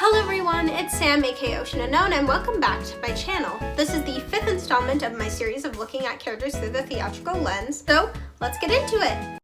Hello everyone, it's Sam aka Ocean Unknown and welcome back to my channel. This is the 5th installment of my series of looking at characters through the theatrical lens, so let's get into it!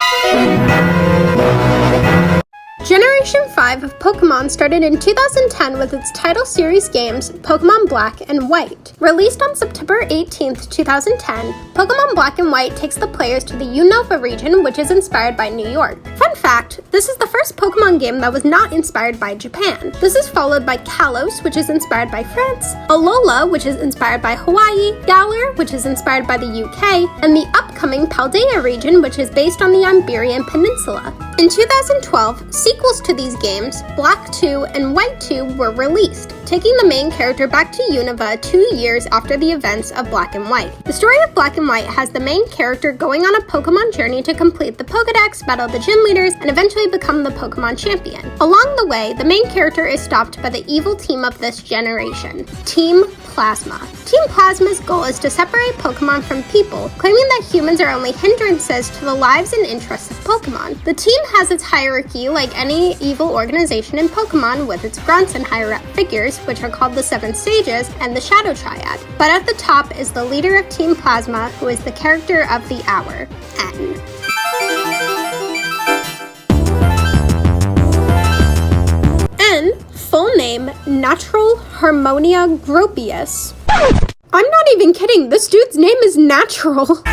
Generation 5 of Pokemon started in 2010 with its title series games, Pokemon Black and White. Released on September 18th, 2010, Pokemon Black and White takes the players to the Unova region, which is inspired by New York. Fun fact, this is the first Pokemon game that was not inspired by Japan. This is followed by Kalos, which is inspired by France, Alola, which is inspired by Hawaii, Galar, which is inspired by the UK, and the upcoming Paldea region, which is based on the Iberian Peninsula. In 2012, sequels to these games, Black 2 and White 2, were released, taking the main character back to Unova 2 years after the events of Black and White. The story of Black and White has the main character going on a Pokemon journey to complete the Pokedex, battle the gym leaders, and eventually become the Pokemon champion. Along the way, the main character is stopped by the evil team of this generation, Team Plasma. Team Plasma's goal is to separate Pokemon from people, claiming that humans are only hindrances to the lives and interests of Pokemon. The team has its hierarchy like any evil organization in Pokemon, with its grunts and higher-up figures, which are called the 7 Stages, and the Shadow Triad. But at the top is the leader of Team Plasma, who is the character of the hour, N. N, full name, Natural Harmonia Gropius. I'm not even kidding, this dude's name is Natural.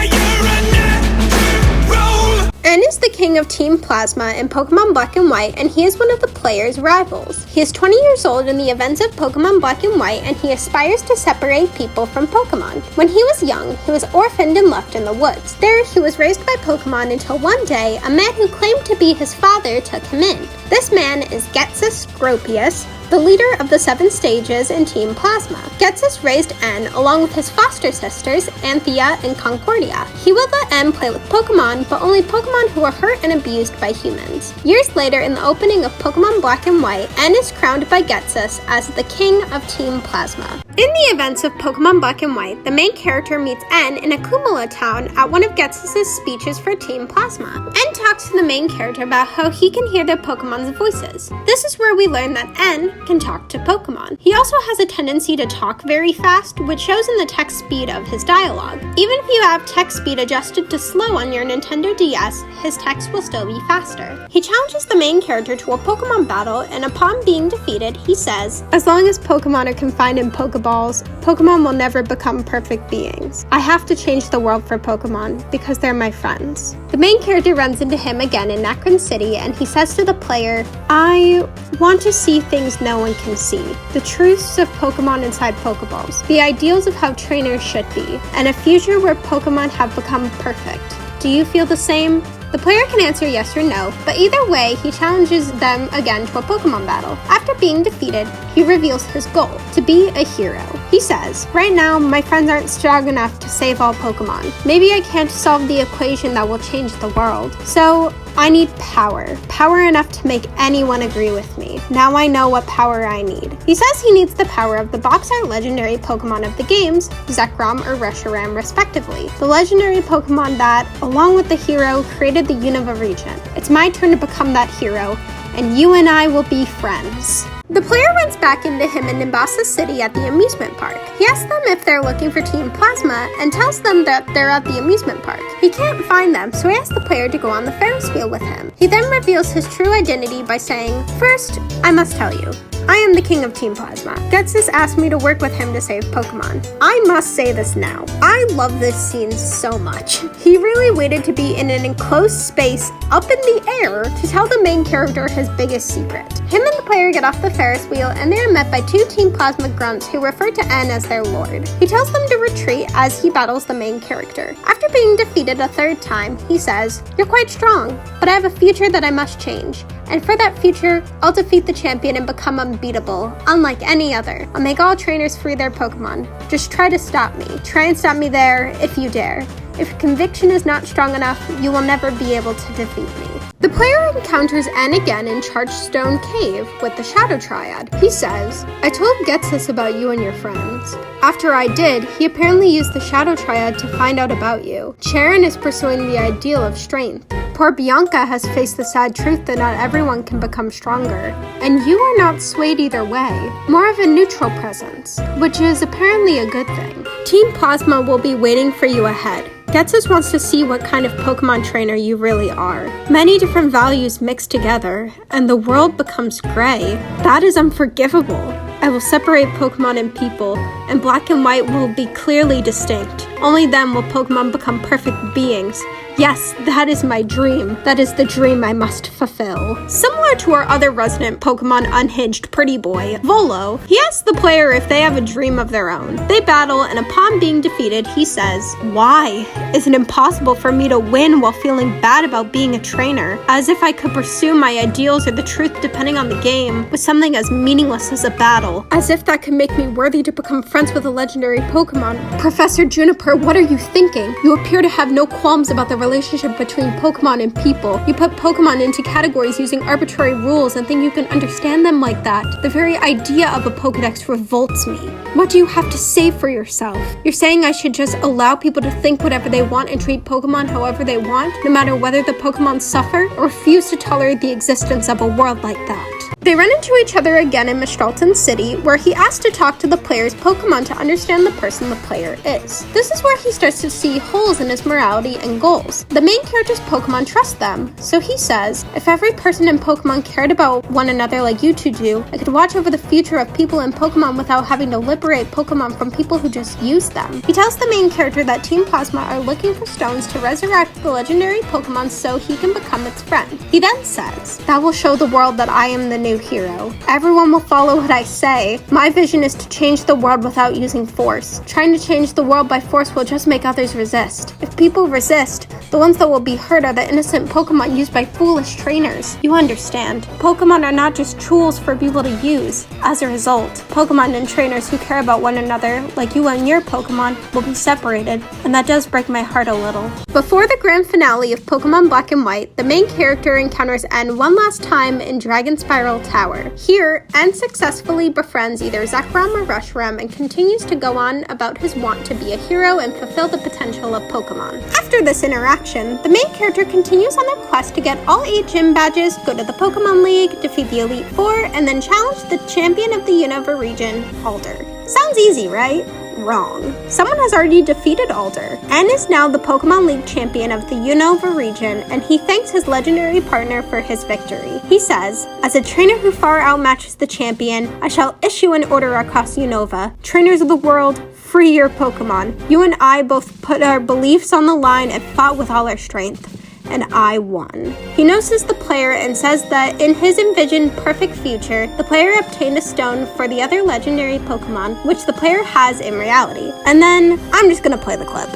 N is the king of Team Plasma in Pokemon Black and White, and he is one of the players' rivals. He is 20 years old in the events of Pokemon Black and White, and he aspires to separate people from Pokemon. When he was young, he was orphaned and left in the woods. There, he was raised by Pokemon until one day, a man who claimed to be his father took him in. This man is Getsus Gropius, the leader of the 7 Stages in Team Plasma. Getsus raised N along with his foster sisters, Anthea and Concordia. He will let N play with Pokemon, but only Pokemon who are hurt and abused by humans. Years later, in the opening of Pokemon Black and White, N is crowned by Getsus as the king of Team Plasma. In the events of Pokemon Black and White, the main character meets N in Akumala Town at one of Getsus' speeches for Team Plasma. N talks to the main character about how he can hear their Pokemon's voices. This is where we learn that N can talk to Pokemon. He also has a tendency to talk very fast, which shows in the text speed of his dialogue. Even if you have text speed adjusted to slow on your Nintendo DS, his text will still be faster. He challenges the main character to a Pokemon battle, and upon being defeated, he says, "As long as Pokemon are confined in Pokeballs, Pokemon will never become perfect beings. I have to change the world for Pokemon, because they're my friends." The main character runs into him again in Nacron City, and he says to the player, "I want to see things no one can see. The truths of Pokemon inside Pokeballs. The ideals of how trainers should be. And a future where Pokemon have become perfect. Do you feel the same?" The player can answer yes or no, but either way, he challenges them again to a Pokemon battle. After being defeated, he reveals his goal, to be a hero. He says, "Right now, my friends aren't strong enough to save all Pokemon. Maybe I can't solve the equation that will change the world. So, I need power. Power enough to make anyone agree with me. Now I know what power I need." He says he needs the power of the box art legendary Pokemon of the games, Zekrom or Reshiram respectively. The legendary Pokemon that, along with the hero, created the Unova region. It's my turn to become that hero, and you and I will be friends. The player runs back into him in Nimbasa City at the amusement park. He asks them if they're looking for Team Plasma and tells them that they're at the amusement park. He can't find them, so he asks the player to go on the Ferris wheel with him. He then reveals his true identity by saying, "First, I must tell you, I am the king of Team Plasma. Getsus asked me to work with him to save Pokemon. I must say this now. I love this scene so much. He really waited to be in an enclosed space up in the air to tell the main character his biggest secret." Him and the player get off the Ferris wheel, and they are met by 2 Team Plasma grunts who refer to N as their lord. He tells them to retreat as he battles the main character. After being defeated a 3rd time, he says, "You're quite strong, but I have a future that I must change. And for that future, I'll defeat the champion and become unbeatable, unlike any other. I'll make all trainers free their Pokemon. Just try to stop me. Try and stop me there, if you dare. If conviction is not strong enough, you will never be able to defeat me." The player encounters N again in Chargestone Cave with the Shadow Triad. He says, "I told Getsus about you and your friends. After I did, he apparently used the Shadow Triad to find out about you. Charon is pursuing the ideal of strength. Poor Bianca has faced the sad truth that not everyone can become stronger. And you are not swayed either way, more of a neutral presence, which is apparently a good thing. Team Plasma will be waiting for you ahead. Getsus wants to see what kind of Pokemon trainer you really are. Many different values mixed together, and the world becomes gray. That is unforgivable. I will separate Pokemon and people, and Black and White will be clearly distinct. Only then will Pokemon become perfect beings. Yes, that is my dream. That is the dream I must fulfill. Similar to our other resident Pokemon unhinged pretty boy, Volo, he asks the player if they have a dream of their own. They battle, and upon being defeated, he says, "Why? Is it impossible for me to win while feeling bad about being a trainer? As if I could pursue my ideals or the truth depending on the game with something as meaningless as a battle. As if that could make me worthy to become friends with a legendary Pokemon. Professor Juniper, what are you thinking? You appear to have no qualms about the relationship between Pokemon and people. You put Pokemon into categories using arbitrary rules and think you can understand them like that. The very idea of a Pokedex revolts me. What do you have to say for yourself? You're saying I should just allow people to think whatever they want and treat Pokemon however they want, no matter whether the Pokemon suffer, or refuse to tolerate the existence of a world like that." They run into each other again in Mistralton City, where he asks to talk to the player's Pokemon to understand the person the player is. This is where he starts to see holes in his morality and goals. The main character's Pokemon trust them, so he says, "If every person in Pokemon cared about one another like you two do, I could watch over the future of people in Pokemon without having to liberate Pokemon from people who just use them." He tells the main character that Team Plasma are looking for stones to resurrect the legendary Pokemon so he can become its friend. He then says, "That will show the world that I am the new hero. Everyone will follow what I say. My vision is to change the world without using force. Trying to change the world by force will just make others resist. If people resist, the ones that will be hurt are the innocent Pokemon used by foolish trainers. You understand. Pokemon are not just tools for people to use. As a result, Pokemon and trainers who care about one another, like you and your Pokemon, will be separated, and that does break my heart a little." Before the grand finale of Pokemon Black and White, the main character encounters N one last time in Dragon Spiral Tower. Here, N successfully befriends either Zekrom or Reshiram and continues to go on about his want to be a hero and fulfill the potential of Pokemon. After this interaction, the main character continues on their quest to get all 8 gym badges, go to the Pokemon League, defeat the Elite Four, and then challenge the champion of the Unova region, Alder. Sounds easy, right? Wrong. Someone has already defeated Alder. N is now the Pokemon League champion of the Unova region, and he thanks his legendary partner for his victory. He says, "As a trainer who far outmatches the champion, I shall issue an order across Unova. Trainers of the world, free your Pokemon. You and I both put our beliefs on the line and fought with all our strength. And I won." He notices the player and says that in his envisioned perfect future, the player obtained a stone for the other legendary Pokemon, which the player has in reality. And then, I'm just gonna play the clip.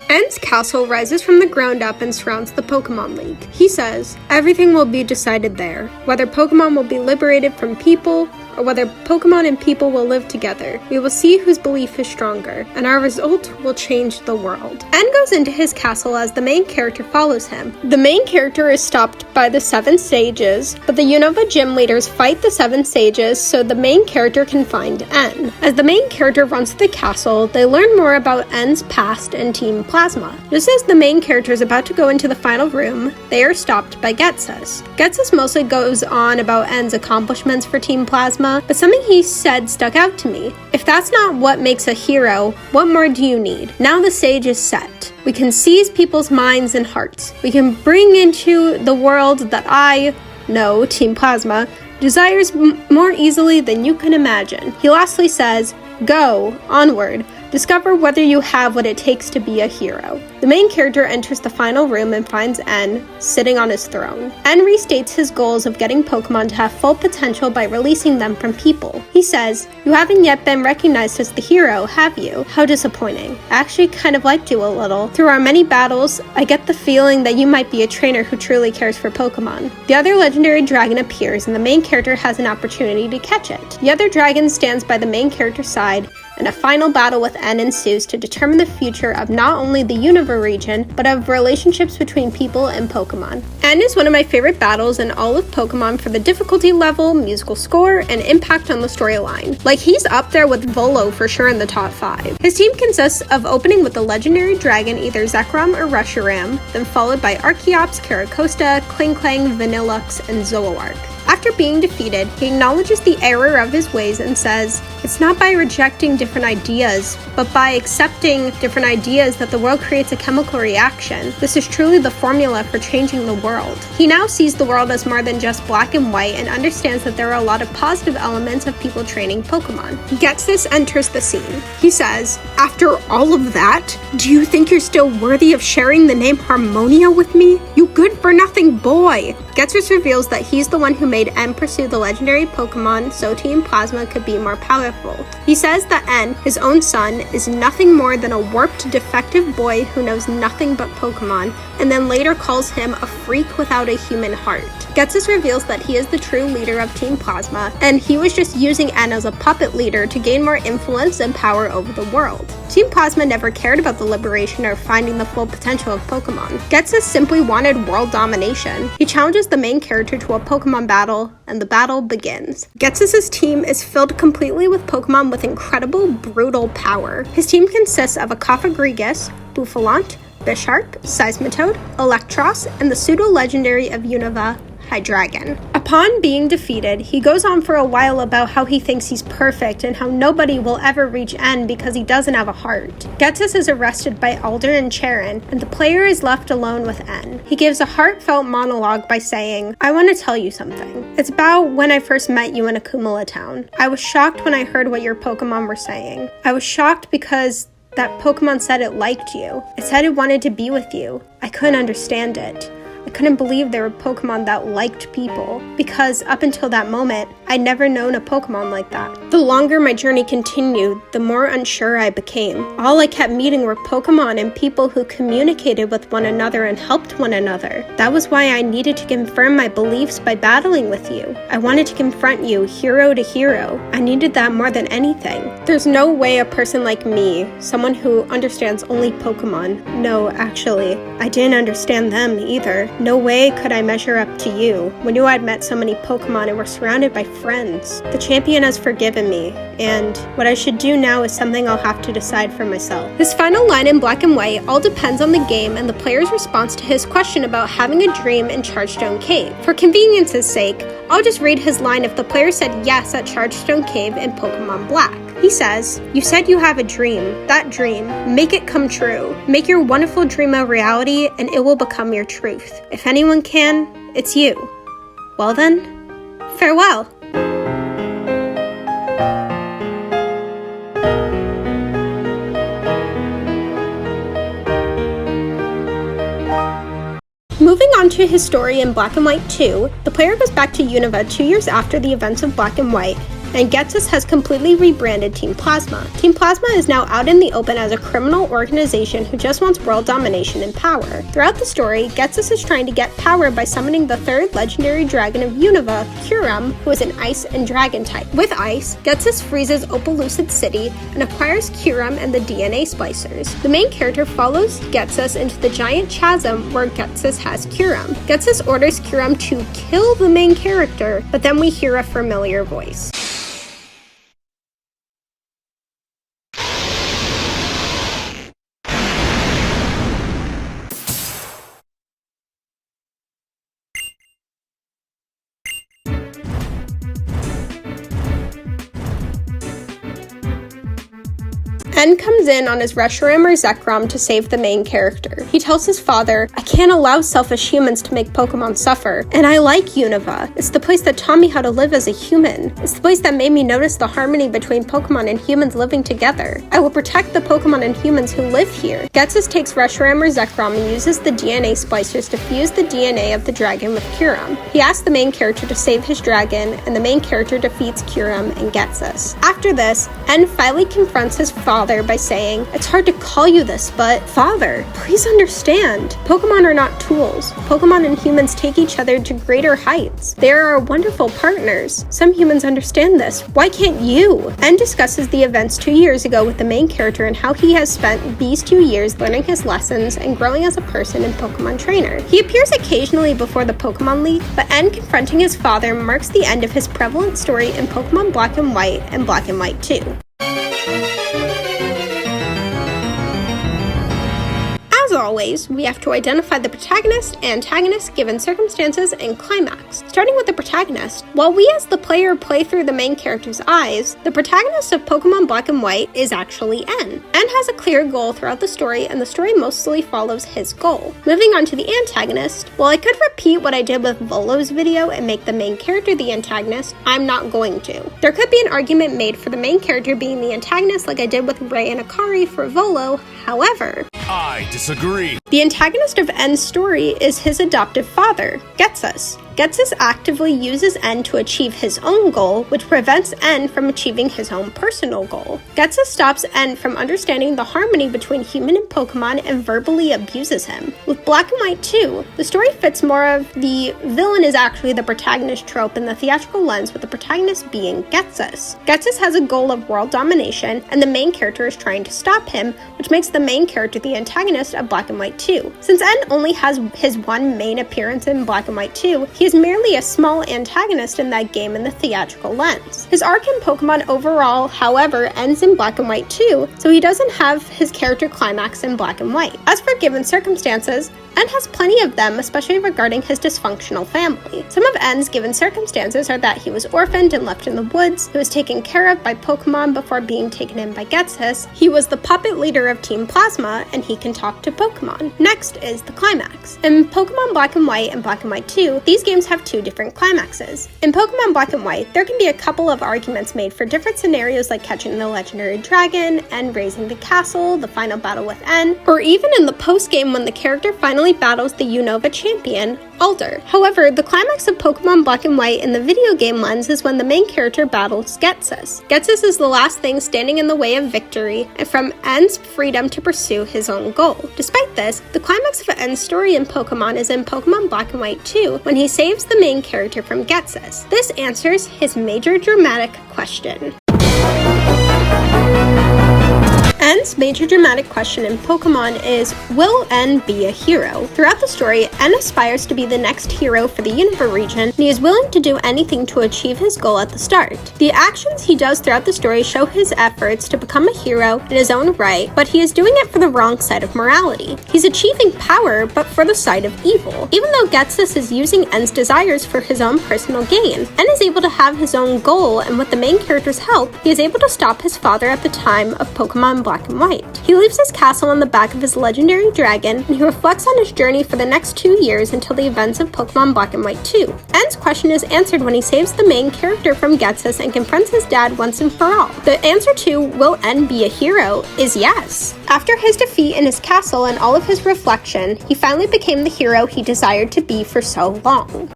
N's castle rises from the ground up and surrounds the Pokemon League. He says, "Everything will be decided there. Whether Pokemon will be liberated from people, or whether Pokemon and people will live together. We will see whose belief is stronger, and our result will change the world." N goes into his castle as the main character follows him. The main character is stopped by the 7 sages, but the Unova gym leaders fight the 7 sages so the main character can find N. As the main character runs to the castle, they learn more about N's past and Team Plasma. Just as the main character is about to go into the final room, they are stopped by Getsus. Getsus mostly goes on about N's accomplishments for Team Plasma, but something he said stuck out to me. If that's not what makes a hero, what more do you need? Now the stage is set. We can seize people's minds and hearts. We can bring into the world that Team Plasma, desires more easily than you can imagine. He lastly says, "Go, onward. Discover whether you have what it takes to be a hero. The main character enters the final room and finds N sitting on his throne. N restates his goals of getting Pokemon to have full potential by releasing them from people. He says, "You haven't yet been recognized as the hero, have you? How disappointing. I actually kind of liked you a little. Through our many battles, I get the feeling that you might be a trainer who truly cares for Pokemon." The other legendary dragon appears and the main character has an opportunity to catch it. The other dragon stands by the main character's side, and a final battle with N ensues to determine the future of not only the Unova region, but of relationships between people and Pokemon. N is one of my favorite battles in all of Pokemon for the difficulty level, musical score, and impact on the storyline. Like, he's up there with Volo for sure in the top 5. His team consists of opening with the legendary dragon either Zekrom or Reshiram, then followed by Archeops, Caracosta, Klinklang, Vanillux, and Zoroark. After being defeated, he acknowledges the error of his ways and says, "It's not by rejecting different ideas, but by accepting different ideas that the world creates a chemical reaction. This is truly the formula for changing the world." He now sees the world as more than just black and white and understands that there are a lot of positive elements of people training Pokemon. Ghetsis enters the scene. He says, "After all of that, do you think you're still worthy of sharing the name Harmonia with me? You good-for-nothing boy!" Ghetsis reveals that he's the one who made N pursue the legendary Pokemon so Team Plasma could be more powerful. He says that N, his own son, is nothing more than a warped, defective boy who knows nothing but Pokemon, and then later calls him a freak without a human heart. Ghetsis reveals that he is the true leader of Team Plasma, and he was just using N as a puppet leader to gain more influence and power over the world. Team Plasma never cared about the liberation or finding the full potential of Pokemon. Ghetsis simply wanted world domination. He challenges the main character to a Pokemon battle, and the battle begins. Ghetsis' team is filled completely with Pokemon with incredible, brutal power. His team consists of a Cofagrigus, Bouffalant, Bisharp, Seismitoad, Electros, and the pseudo-legendary of Unova, Hydreigon. Upon being defeated, he goes on for a while about how he thinks he's perfect and how nobody will ever reach N because he doesn't have a heart. Ghetsis is arrested by Alder and Charon, and the player is left alone with N. He gives a heartfelt monologue by saying, "I want to tell you something. It's about when I first met you in Akumala Town. I was shocked when I heard what your Pokemon were saying. I was shocked because that Pokemon said it liked you. It said it wanted to be with you. I couldn't understand it. I couldn't believe there were Pokemon that liked people, because up until that moment, I'd never known a Pokemon like that. The longer my journey continued, the more unsure I became. All I kept meeting were Pokemon and people who communicated with one another and helped one another. That was why I needed to confirm my beliefs by battling with you. I wanted to confront you hero to hero. I needed that more than anything. There's no way a person like me, someone who understands only Pokemon, no, actually, I didn't understand them either. No way could I measure up to you. When you had met so many Pokemon and were surrounded by friends. The champion has forgiven me, and what I should do now is something I'll have to decide for myself." His final line in black and white all depends on the game and the player's response to his question about having a dream in Chargestone Cave. For convenience's sake, I'll just read his line if the player said yes at Chargestone Cave in Pokemon Black. He says, "You said you have a dream. That dream, make it come true. Make your wonderful dream a reality and it will become your truth. If anyone can, it's you. Well then, farewell." Moving on to his story in Black and White 2, the player goes back to Unova 2 years after the events of Black and White, and Ghetsis has completely rebranded Team Plasma. Team Plasma is now out in the open as a criminal organization who just wants world domination and power. Throughout the story, Ghetsis is trying to get power by summoning the third legendary dragon of Unova, Kyurem, who is an ice and dragon type. With ice, Ghetsis freezes Opelucid City and acquires Kyurem and the DNA splicers. The main character follows Ghetsis into the giant chasm where Ghetsis has Kyurem. Ghetsis orders Kyurem to kill the main character, but then we hear a familiar voice. N comes in on his Reshiram or Zekrom to save the main character. He tells his father, "I can't allow selfish humans to make Pokemon suffer, and I like Unova. It's the place that taught me how to live as a human. It's the place that made me notice the harmony between Pokemon and humans living together. I will protect the Pokemon and humans who live here." Getsus takes Reshiram or Zekrom and uses the DNA splicers to fuse the DNA of the dragon with Kyurem. He asks the main character to save his dragon, and the main character defeats Kyurem and Getsus. After this, N finally confronts his father by saying, "It's hard to call you this, but Father, please understand. Pokemon are not tools. Pokemon and humans take each other to greater heights. They are our wonderful partners. Some humans understand this. Why can't you?" N discusses the events 2 years ago with the main character and how he has spent these 2 years learning his lessons and growing as a person and Pokemon trainer. He appears occasionally before the Pokemon League, but N confronting his father marks the end of his prevalent story in Pokemon Black and White and Black and White 2. As always, we have to identify the protagonist, antagonist, given circumstances, and climax. Starting with the protagonist, while we as the player play through the main character's eyes, the protagonist of Pokemon Black and White is actually N. N has a clear goal throughout the story, and the story mostly follows his goal. Moving on to the antagonist, while I could repeat what I did with Volo's video and make the main character the antagonist, I'm not going to. There could be an argument made for the main character being the antagonist like I did with Ray and Akari for Volo, however, I disagree. the antagonist of N's story is his adoptive father, Getsus. Getsus actively uses N to achieve his own goal, which prevents N from achieving his own personal goal. Getsus stops N from understanding the harmony between human and Pokemon and verbally abuses him. With Black and White 2, the story fits more of the villain is actually the protagonist trope in the theatrical lens, with the protagonist being Getsus. Getsus has a goal of world domination, and the main character is trying to stop him, which makes the main character the antagonist of Black and White 2. Since N only has his one main appearance in Black and White 2, he is merely a small antagonist in that game in the theatrical lens. His arc in Pokemon overall, however, ends in Black and White 2, so he doesn't have his character climax in Black and White. As for given circumstances, N has plenty of them, especially regarding his dysfunctional family. Some of N's given circumstances are that he was orphaned and left in the woods, he was taken care of by Pokemon before being taken in by Getsus, he was the puppet leader of Team Plasma, and he can talk to Pokemon. Next is the climax. In Pokemon Black and White and Black and White 2, these games have 2 different climaxes. In Pokemon Black and White, there can be a couple of arguments made for different scenarios like catching the legendary dragon, N raising the castle, the final battle with N, or even in the post-game when the character finally battles the Unova champion, Alder. However, the climax of Pokemon Black and White in the video game lens is when the main character battles Getsus. Getsus is the last thing standing in the way of victory and from N's freedom to pursue his own goal. Despite this, the climax of N's story in Pokemon is in Pokemon Black and White 2 when he saves the main character from Getsus. This answers his major dramatic question. N's major dramatic question in Pokemon is, will N be a hero? Throughout the story, N aspires to be the next hero for the Unova region, and he is willing to do anything to achieve his goal at the start. The actions he does throughout the story show his efforts to become a hero in his own right, but he is doing it for the wrong side of morality. He's achieving power, but for the side of evil. Even though Getsus is using N's desires for his own personal gain, N is able to have his own goal, and with the main character's help, he is able to stop his father at the time of Pokemon Black and White. He leaves his castle on the back of his legendary dragon, and he reflects on his journey for the next 2 years until the events of Pokemon Black and White 2. N's question is answered when he saves the main character from Getsus and confronts his dad once and for all. The answer to, will N be a hero, is yes. After his defeat in his castle and all of his reflection, he finally became the hero he desired to be for so long.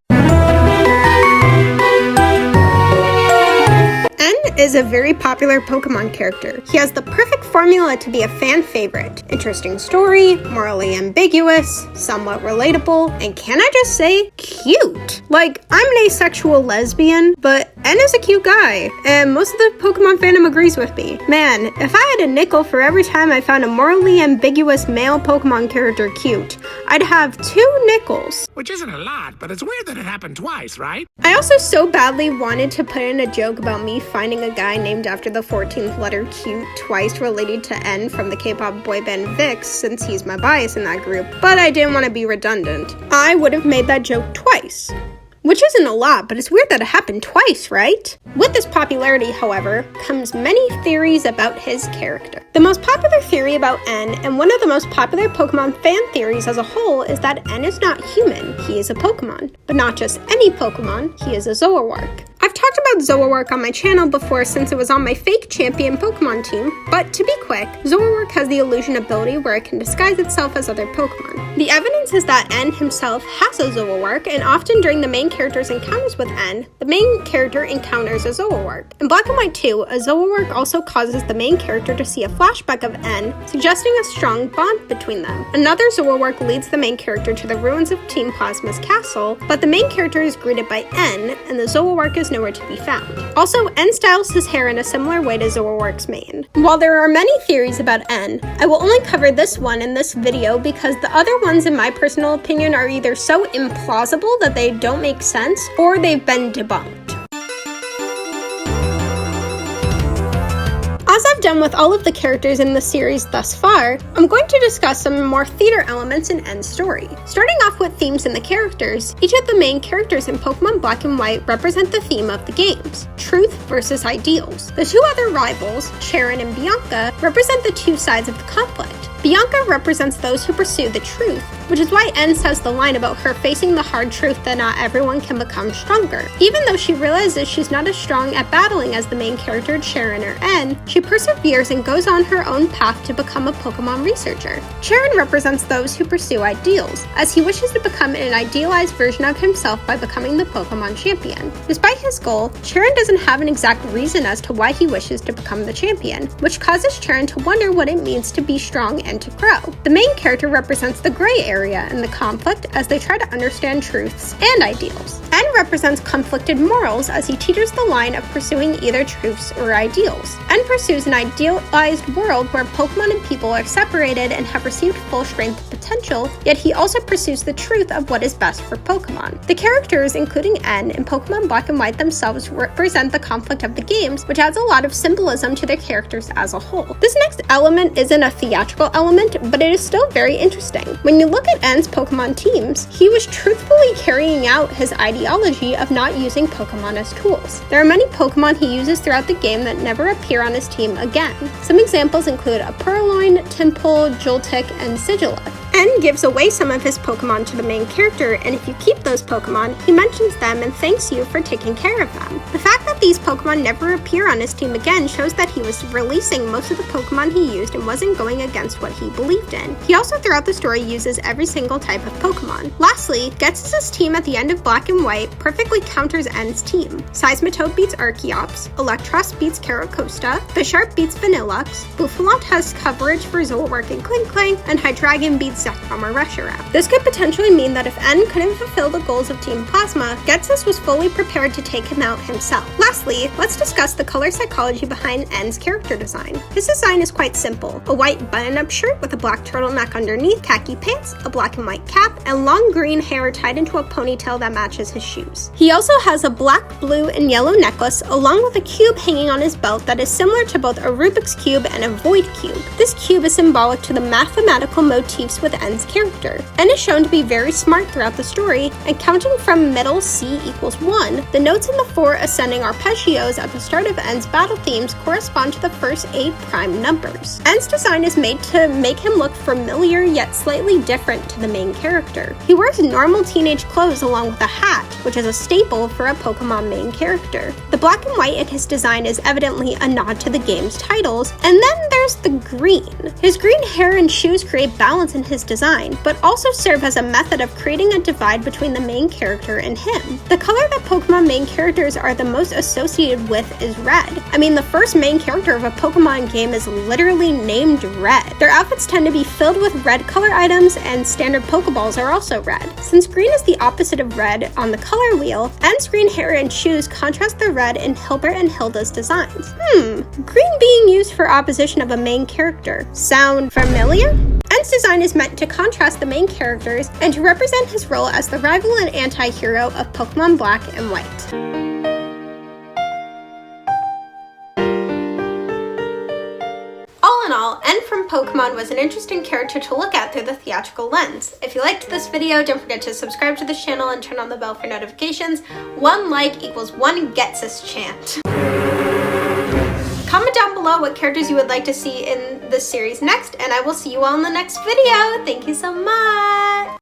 N is a very popular Pokemon character. He has the perfect formula to be a fan favorite. Interesting story, morally ambiguous, somewhat relatable, and can I just say, cute? Like, I'm an asexual lesbian, but N is a cute guy, and most of the Pokemon fandom agrees with me. Man, if I had a nickel for every time I found a morally ambiguous male Pokemon character cute, I'd have 2 nickels. Which isn't a lot, but it's weird that it happened twice, right? I also so badly wanted to put in a joke about me finding a guy named after the 14th letter cute twice related to N from the K-pop boy band VIX, since he's my bias in that group, but I didn't want to be redundant. I would have made that joke twice. Which isn't a lot, but it's weird that it happened twice, right? With this popularity, however, comes many theories about his character. The most popular theory about N, and one of the most popular Pokemon fan theories as a whole, is that N is not human, he is a Pokemon. But not just any Pokemon, he is a Zoroark. I've talked about Zoroark on my channel before since it was on my fake champion Pokemon team, but to be quick, Zoroark has the illusion ability where it can disguise itself as other Pokemon. The evidence is that N himself has a Zoroark, and often during the main character's encounters with N, the main character encounters a Zoroark. In Black and White 2, a Zoroark also causes the main character to see a flashback of N, suggesting a strong bond between them. Another Zoroark leads the main character to the ruins of Team Plasma's castle, but the main character is greeted by N, and the Zoroark is nowhere to be found. Also, N styles his hair in a similar way to Zoroark's mane. While there are many theories about N, I will only cover this one in this video because the other ones, in my personal opinion, are either so implausible that they don't make sense, or they've been debunked. As I've done with all of the characters in the series thus far, I'm going to discuss some more theater elements in N's story. Starting off with themes in the characters, each of the main characters in Pokemon Black and White represent the theme of the games: truth versus ideals. The two other rivals, Charon and Bianca, represent the two sides of the conflict. Bianca represents those who pursue the truth, which is why N says the line about her facing the hard truth that not everyone can become stronger. Even though she realizes she's not as strong at battling as the main character Charon or N, she perseveres and goes on her own path to become a Pokemon researcher. Charon represents those who pursue ideals, as he wishes to become an idealized version of himself by becoming the Pokemon champion. Despite his goal, Charon doesn't have an exact reason as to why he wishes to become the champion, which causes Charon to wonder what it means to be strong and to grow. The main character represents the gray area in the conflict as they try to understand truths and ideals. N represents conflicted morals as he teeters the line of pursuing either truths or ideals. N pursues an idealized world where Pokemon and people are separated and have received full strength potential, yet he also pursues the truth of what is best for Pokemon. The characters, including N and Pokemon Black and White themselves, represent the conflict of the games, which adds a lot of symbolism to their characters as a whole. This next element isn't a theatrical element, but it is still very interesting. When you look at N's Pokemon teams, he was truthfully carrying out his ideology of not using Pokemon as tools. There are many Pokemon he uses throughout the game that never appear on his team again. Some examples include a Purloin, Tympole, Joltik, and Sigilyph. N gives away some of his Pokemon to the main character, and if you keep those Pokemon, he mentions them and thanks you for taking care of them. The fact that these Pokemon never appear on his team again shows that he was releasing most of the Pokemon he used and wasn't going against what he believed in. He also throughout the story uses every single type of Pokemon. Lastly, Ghetsis' team at the end of Black and White perfectly counters N's team. Seismitoad beats Archeops, Electros beats Caracosta, Bisharp beats Vanillux, Bouffalant has coverage for Zoroark and Klinklang, and Hydreigon beats Zekrom or Reshiram. This could potentially mean that if N couldn't fulfill the goals of Team Plasma, Ghetsis was fully prepared to take him out himself. Lastly, let's discuss the color psychology behind N's character design. His design is quite simple: a white button-up shirt with a black turtleneck underneath, khaki pants, a black and white cap, and long green hair tied into a ponytail that matches his shoes. He also has a black, blue, and yellow necklace along with a cube hanging on his belt that is similar to both a Rubik's Cube and a Void Cube. This cube is symbolic to the mathematical motifs with N's character. N is shown to be very smart throughout the story, and counting from middle C equals 1, the notes in the 4 ascending arpeggios at the start of N's battle themes correspond to the first 8 prime numbers. N's design is made to make him look familiar yet slightly different to the main character. He wears normal teenage clothes along with a hat, which is a staple for a Pokemon main character. The black and white in his design is evidently a nod to the game's titles, and then there's the green. His green hair and shoes create balance in his design, but also serve as a method of creating a divide between the main character and him. The color that Pokemon main characters are the most associated with is red. I mean, the first main character of a Pokemon game is literally named Red. Their outfits tend to be filled with red color items, and standard Pokeballs are also red. Since green is the opposite of red on the color wheel, N's green hair and shoes contrast the red in Hilbert and Hilda's designs. Green being used for opposition of a main character. Sound familiar? N's design is meant to contrast the main characters and to represent his role as the rival and anti-hero of Pokemon Black and White. All in all, N from Pokemon was an interesting character to look at through the theatrical lens. If you liked this video, don't forget to subscribe to the channel and turn on the bell for notifications. 1 like equals 1 Getsus chant. Comment down below what characters you would like to see in this series next, and I will see you all in the next video. Thank you so much!